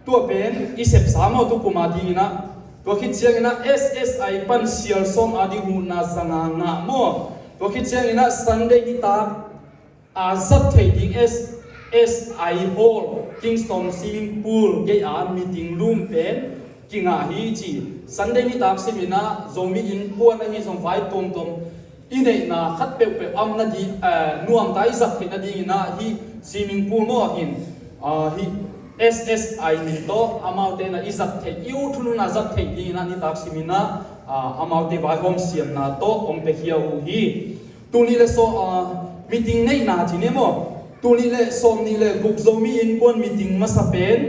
ตัวเป็นอิเสบสามเอาตุกุมาดีนะตัวคิดเชียงนะ SSI ปันเชียร์ส้มอาดิหูนาสังงะโมตัวคิดเชียงนะ Sunday นี่ตาอาซับเทดิง SSI Hall Kingston Swimming Pool เกี่ยมีติ้งรูมเป็นกิงาฮีจี Sunday นี่ตาสิมินะโจมีอินปวนฮีส่งไฟตรงอินเนนะขัดเปเปอัมนาดีนัวมไตซับเทนาดีนะฮี Swimming Pool โมหินฮี SSI นี่โตอามาวเตนะอิซับเทยูทุนุนะซับเทดีนะนี่ตาสิมินะอามาวเตไวโฮมเซียนนะโตอมเปฮิยาอูฮีตุนี่เลโซมีติ้งในนาทีนี้โมตุนี่เลโซนี่เลกุกโจมีอินปวนมีติ้งมาสเปน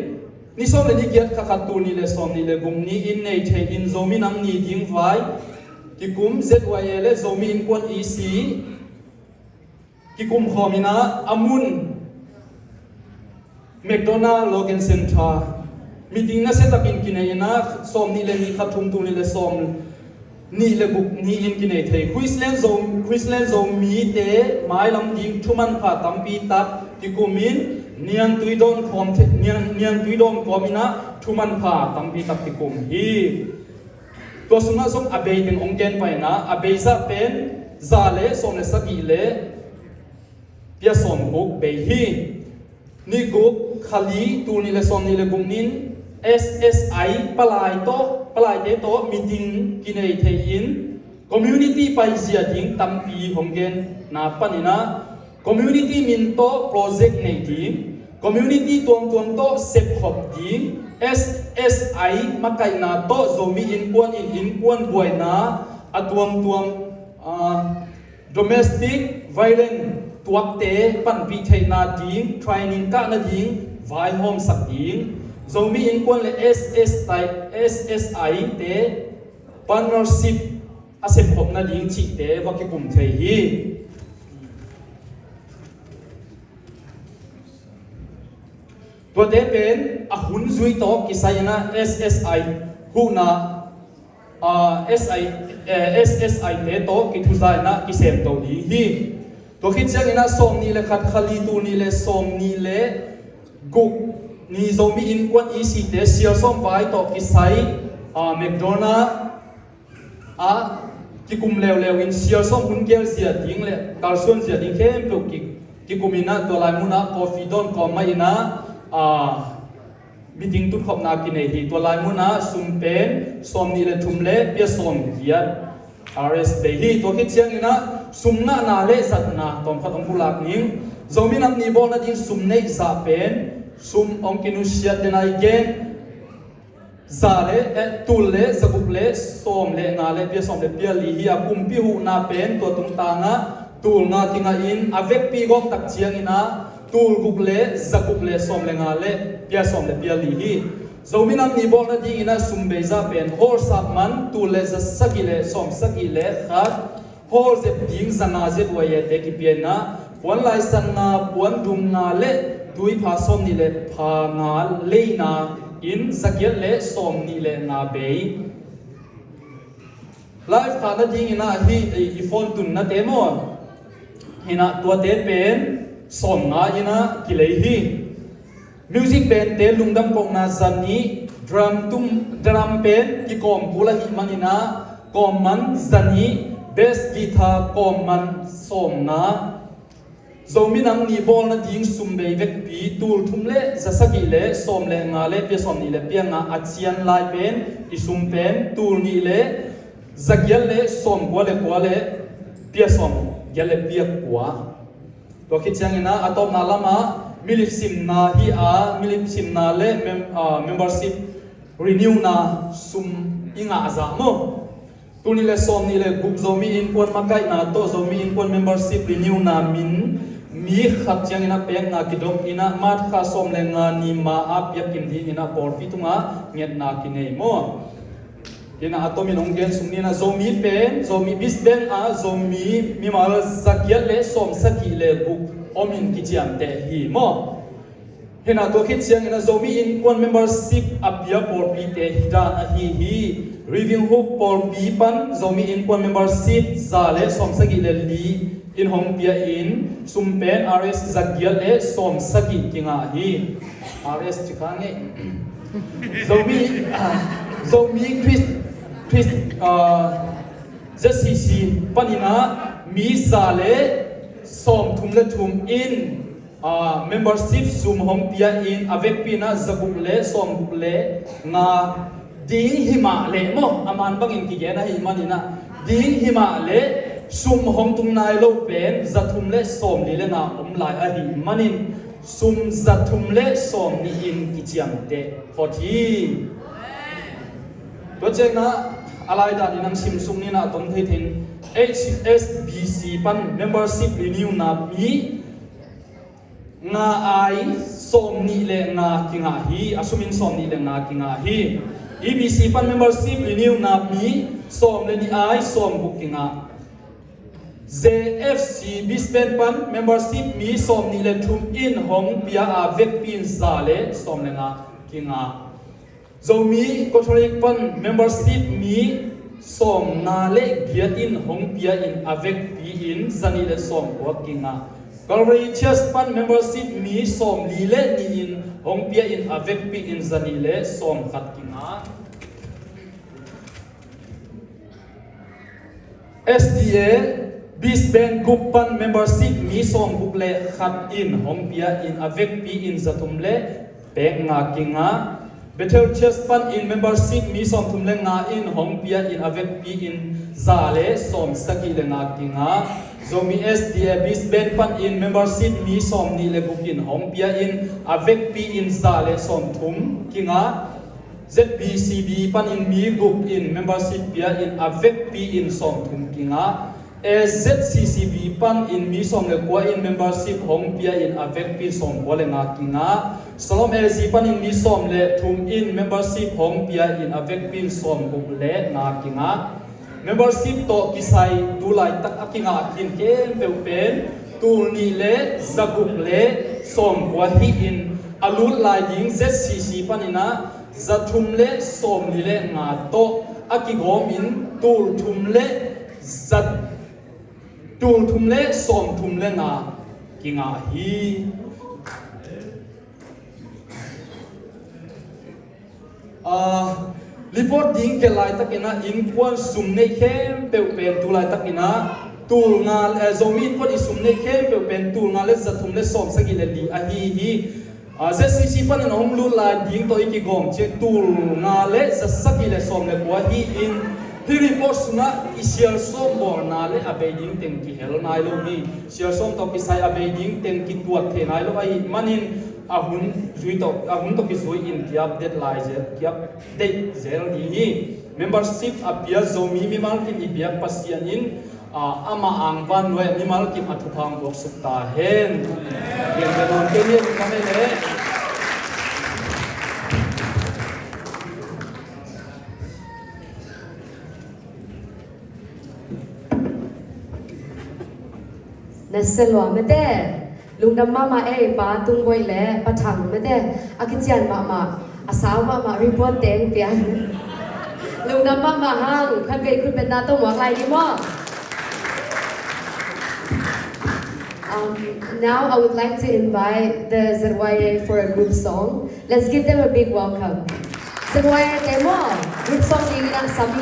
นี่โซเลยนี่เกียรติขัดตุนี่เลโซนี่เลกุมนี่อินในเทอินโจมีนังนี่ดิ้งไว้กิกุม ZYL เลโจมีอินปวน EC กิกุมขอมินะอามุนแมคโดนัลด์โลเกนเซ็นทรัลมีติ้งน่าเซตบินกินเองนะโซมนี่เลมีขัดทุ่มตุนี่เลโซมนี่เลบุกนี่อินกินเองควิสเลนโซมีเตไม้ลำดิ้งทุมันผ่าตัมปีตัดกิกุมินเนียงตุยดอนคอมเนียงตุยดอนคอมินะทุมันผ่าตัมปีตัดกิกุมฮีตัวสุนัขส่งอาเบย์ถึงองค์เกนไปนะอาเบย์จะเป็นซาเลส่งเลสกิเลเปียส่งบุกเบย์ฮีนี่กุกขลีตูนี่เลส่งนี่เลบุกนิน SSI ปลายเตโตมีติ้งกินเอเทอิน community ไปเสียดิ้งตั้มปีของเกนนาปันินะ community มินโต project ในดิ้ง community ตัวโตเซฟขอบดิ้ง SSI มาไกนาโตโจมีอินกวนบวยนาอตัวdomestic violence ตัวเตปันปีเทนาดิ้ง training กะนาดิ้งไวโฮมสักดิ้งโจมีอินกวนเล SSI เต partnership อาเซฟขอบนาดิ้งชิเตวักกิกุมเทฮีตัวเตเป็นอาหุนซุยโตกิไซนะ SSI หูนะSSI เตโตกิทุไซนะกิเซมโตดีฮีตัวคิดเสียงนะสมนี่เลขัดขลีตูนี่เลสมนี่เลกุกนี่โจมีอินกวนอีซีเตเซียสมไว้โตกิไซแมคโดนัลด์กิกุมเลวอินเซียสมหุนเกียร์เสียดิ้งเลกาลส่วนเสียดิ้งเข้มปุกกิกุมินะตัวลายมุนะคอฟฟี่ดอนคอมมาอินะมีดิ้งตุดขอบนากินเอฮีตัวลายมุนะซุมเป็นสมนี่เลทุมเลเปียสมเกียร์ RS เบฮีตัวคิดเชียงนี่นะซุมนานาเลสัตนาตอมขัดองคุลากนิ่งโจมีนักนิบอลนั่นดิ้งซุมเนยซาเป็นซุมองกินุเชียเดนายเกนซาเลตุลเลสกุบเลสมเลนาเลเปียสมเลเปียลีฮีอากุมพิหูนาเป็นตัวตุงตางะตูลนาติงาอินอเวกปีกองตักเชียงอินะตูลกุบเลสกุบเลสมเลงาเลเปียสมเลเปียลีฮีโจมินัมนิบอลนั่นดิ้งอินะซุมเบซาเป็นฮอร์สับมันตูลเลสกิเลสมสกิเลขัดฮอร์เซดิ้งซานาเซดวยเตกิเปียนะปวนไลสันนาปวนดุมนาเลตุยพาสมนี่เลพางาเลนาอินสกิลเลสมนี่เลนาเบย์ไลฟ์ขาดดิ้งอินะฮีอีฟอนตุนนะเตโมฮินะตัวเตเป็นสมนาอินะกิเลฮีมิวสิกเป็นเตลุงดัมกงนาซันนี่ดรัมเป็นกิกอมกุลาฮิมันอินะกอมมันซันนี่เบสกีตาร์กอมมันสมนาโจมีนังนิบอลนั่นดิ้งซุมเบย์เวกปีตูลทุมเลจะสกิเลสมเลงาเลเปียสมนี่เลเปียงาอัจเจียนไลเป็นอิซุมเป็นตูลนี่เลจะเกลเลสมกัวเลเปียสมเกลเลเปียกัวตัวคิดจังนะอัตโนนาลามามิลิซิมนาฮีมิลิซิมนาเลmembership renew na sum inga azamoตูนี่เลสมนี่เลกุกโจมีอินปวนมาไกนาโตโจมีอินปวน membership renew na minมีขัดจังอินะเปียงนากิดงอินะมาข้าสมเลงานิมาอาเปียกิมดีอินะปอร์ฟิตุงาเงียดนากินเอโมอินะอัตมินองเกนสุนีนะโจมีเป็นโจมีบิสเบนโจมีมาลสักยัลเลสมสักกิเลกุกอมินกิจามเตฮีโมเห็นตัวคิดเสียงอินะโจมีอินปวน membership อาเปียปอร์ฟิเตฮิดานะฮีreview hook por pipan zomi in pon membership zale som sagi le li in hong pia in sumpen rs zagial le som sagi kinga hi rs chikange zomi Chris ZCC panina mi sale som thum le thum in membership zoom hong pia in avek pina zabuk le som buk le nga ding hima le mo aman bangin ki gena hi manina ding hima le sum hong tum nai lo pen zathum le som li le na lai a hi manin sum zathum le som ni in ki chiam te photi to chena alai da ni nang sim sum ni na tom thei thin HSBC pan membership renew na mi nga ai som ni le nga kinga hi asumin som ni le nga kinga hi EBC pan membership renew na mi som le ni ai som bu kinga ZFC bispen pan membership mi som ni le thum in hong pia a vek pin za le som le nga kinga zomi catholic pan membership mi som na le giat in hong pia in avek pi in zani le som ko kinga Calvary Church pan membership mi som li le ni in hong pia in avek pi in zani le som khat kinga SDA Bisben group pan membership mi som group le khat in hong pia in avek pi in zatum le pek nga kinga Bethel Church pan in membership mi som thum le nga in hong pia in avek pi in za le som saki le nga kinga zomi SDA Bisben pan in membership mi som ni le group in hong pia in avek pi in za le som thum kinga ZBCB pan in mi group in membership pia in avek pi in som thum kinga ZCCB pan in mi som le kwa in membership hong pia in avek pi som kwa le nga kinga Salom LZ pan in mi som le thum in membership hong pia in avek pi som guk le nga kinga membership to kisai tu lai tak akinga kin kem pe pen tu ni le zabuk le som kwa hi in alul lai ding ZCC pan ina zathum le som ni le nga to akigom in tul thum le zat tul thum le som thum le nga kinga hi report ding ke lai takina in kwan sum nei khem pe pen tu lai takina tul nga zomi pot isum nei khem pe pen tul nga le zathum le som sagi le li a hi ZCC pan in hom lu lai ding to ikigom che tul nga le sagi le som le kwa hi in hi report suna isial som bor na le abeding teng ki hel nai lo hi sial som to kisai abeding teng ki tuat the nai lo ai manin ahun to ki zui in kiap deadline je kiap date zel hi membership apia zomi mi mal ki ibia pasian in ama angwan we mi mal ki athuphang bok sukta hen yen don ke ni kame le Naselwa mete lungdam mama pa tung boy le pathang mete akichian mama asaw mama report teng pian lungdam mama hang khan ve kun pen na to mwak lai ni mo Now I would like to invite the ZYA for a group song. Let's give them a big welcome. ZYA demo group song ni nang sami